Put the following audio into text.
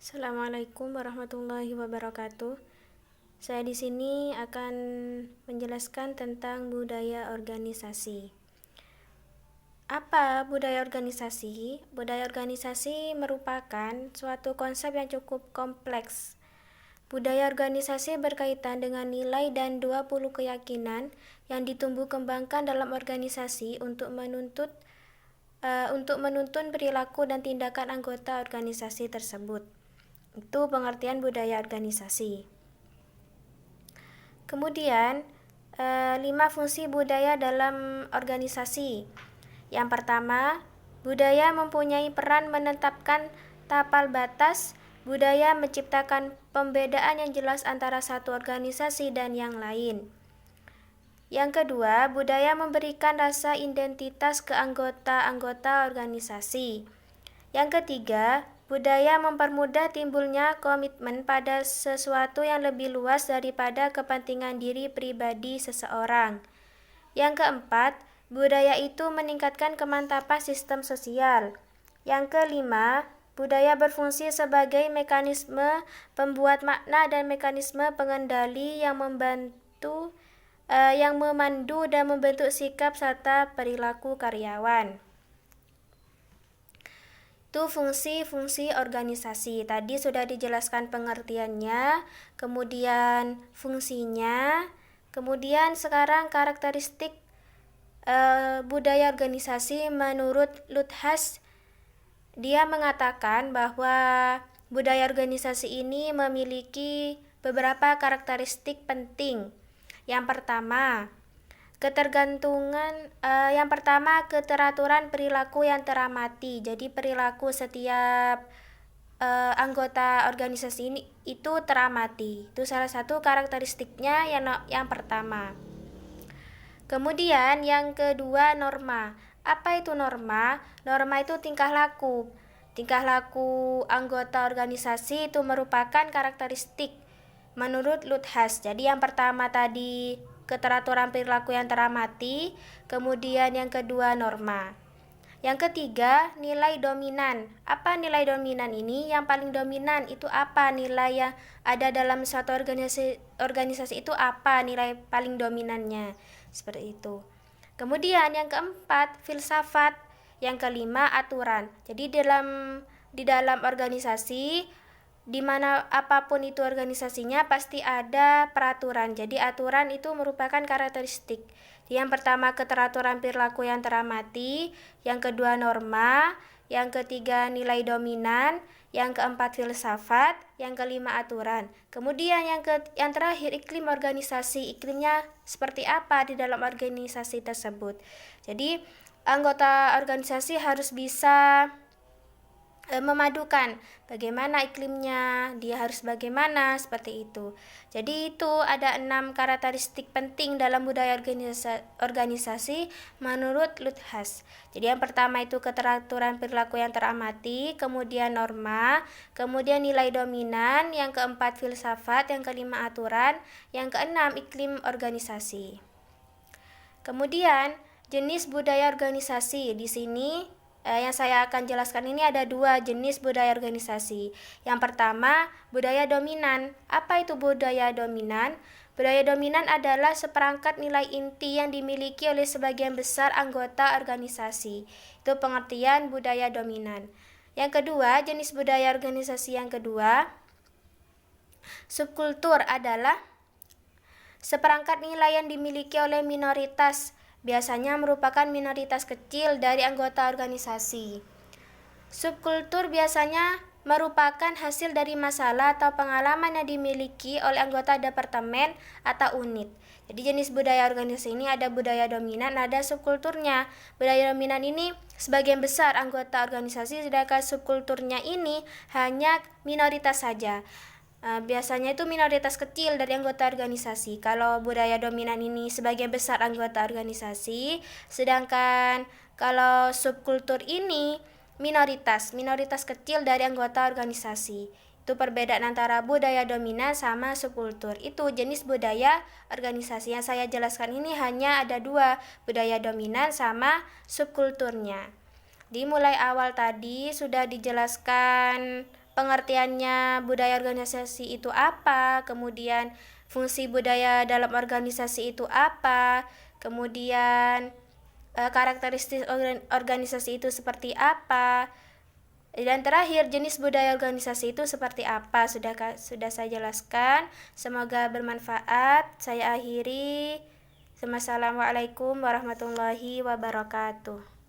Assalamualaikum warahmatullahi wabarakatuh. Saya di sini akan menjelaskan tentang budaya organisasi. Apa budaya organisasi? Budaya organisasi merupakan suatu konsep yang cukup kompleks. Budaya organisasi berkaitan dengan nilai dan 20 keyakinan yang ditumbuh kembangkan dalam organisasi untuk menuntun perilaku dan tindakan anggota organisasi tersebut. Itu pengertian budaya organisasi. Kemudian, 5 fungsi budaya dalam organisasi. Yang pertama, budaya mempunyai peran menetapkan tapal batas. Budaya menciptakan pembedaan yang jelas antara satu organisasi dan yang lain. Yang kedua, budaya memberikan rasa identitas ke anggota-anggota organisasi. Yang ketiga, budaya mempermudah timbulnya komitmen pada sesuatu yang lebih luas daripada kepentingan diri pribadi seseorang. Yang keempat, budaya itu meningkatkan kemantapan sistem sosial. Yang kelima, budaya berfungsi sebagai mekanisme pembuat makna dan mekanisme pengendali yang memandu dan membentuk sikap serta perilaku karyawan. Itu fungsi-fungsi organisasi. Tadi sudah dijelaskan pengertiannya, kemudian fungsinya, kemudian sekarang karakteristik budaya organisasi menurut Luthas. Dia mengatakan bahwa budaya organisasi ini memiliki beberapa karakteristik penting. Yang pertama, keteraturan perilaku yang teramati. Jadi perilaku setiap anggota organisasi ini itu teramati. Itu salah satu karakteristiknya yang pertama. Kemudian yang kedua, norma. Apa itu norma? Norma itu tingkah laku. Tingkah laku anggota organisasi itu merupakan karakteristik menurut Luthas. Jadi yang pertama tadi keteraturan perilaku yang teramati, kemudian yang kedua norma. Yang ketiga, nilai dominan. Apa nilai dominan ini? Yang paling dominan itu apa? Nilai yang ada dalam suatu organisasi itu apa nilai paling dominannya? Seperti itu. Kemudian yang keempat, filsafat. Yang kelima, aturan. Jadi di dalam organisasi, di mana apapun itu organisasinya pasti ada peraturan. Jadi aturan itu merupakan karakteristik. Yang pertama, keteraturan perilaku yang teramati, yang kedua norma, yang ketiga nilai dominan, yang keempat filsafat, yang kelima aturan. Kemudian yang terakhir, iklim organisasi. Iklimnya seperti apa di dalam organisasi tersebut. Jadi anggota organisasi harus bisa memadukan bagaimana iklimnya, dia harus bagaimana, seperti itu. Jadi itu ada 6 karakteristik penting dalam budaya organisasi menurut Luthas. Jadi yang pertama itu keteraturan perilaku yang teramati, kemudian norma, kemudian nilai dominan, yang keempat filsafat, yang kelima aturan, yang keenam iklim organisasi. Kemudian jenis budaya organisasi di sini yang saya akan jelaskan ini ada 2 jenis budaya organisasi. Yang pertama, budaya dominan. Apa itu budaya dominan? Budaya dominan adalah seperangkat nilai inti yang dimiliki oleh sebagian besar anggota organisasi. Itu pengertian budaya dominan. Yang kedua, jenis budaya organisasi yang kedua, subkultur adalah seperangkat nilai yang dimiliki oleh minoritas, biasanya merupakan minoritas kecil dari anggota organisasi. Subkultur biasanya merupakan hasil dari masalah atau pengalaman yang dimiliki oleh anggota departemen atau unit. Jadi jenis budaya organisasi ini ada budaya dominan, ada subkulturnya. Budaya dominan ini sebagian besar anggota organisasi, sedangkan subkulturnya ini hanya minoritas saja. Biasanya itu minoritas kecil dari anggota organisasi. Kalau budaya dominan ini sebagian besar anggota organisasi, sedangkan kalau subkultur ini minoritas kecil dari anggota organisasi. Itu perbedaan antara budaya dominan sama subkultur. Itu jenis budaya organisasi. Yang saya jelaskan ini hanya ada 2, budaya dominan sama subkulturnya. Di mulai awal tadi sudah dijelaskan pengertiannya budaya organisasi itu apa, kemudian fungsi budaya dalam organisasi itu apa, kemudian karakteristik organisasi itu seperti apa, dan terakhir jenis budaya organisasi itu seperti apa. Sudah saya jelaskan. Semoga bermanfaat. Saya akhiri. Wassalamualaikum warahmatullahi wabarakatuh.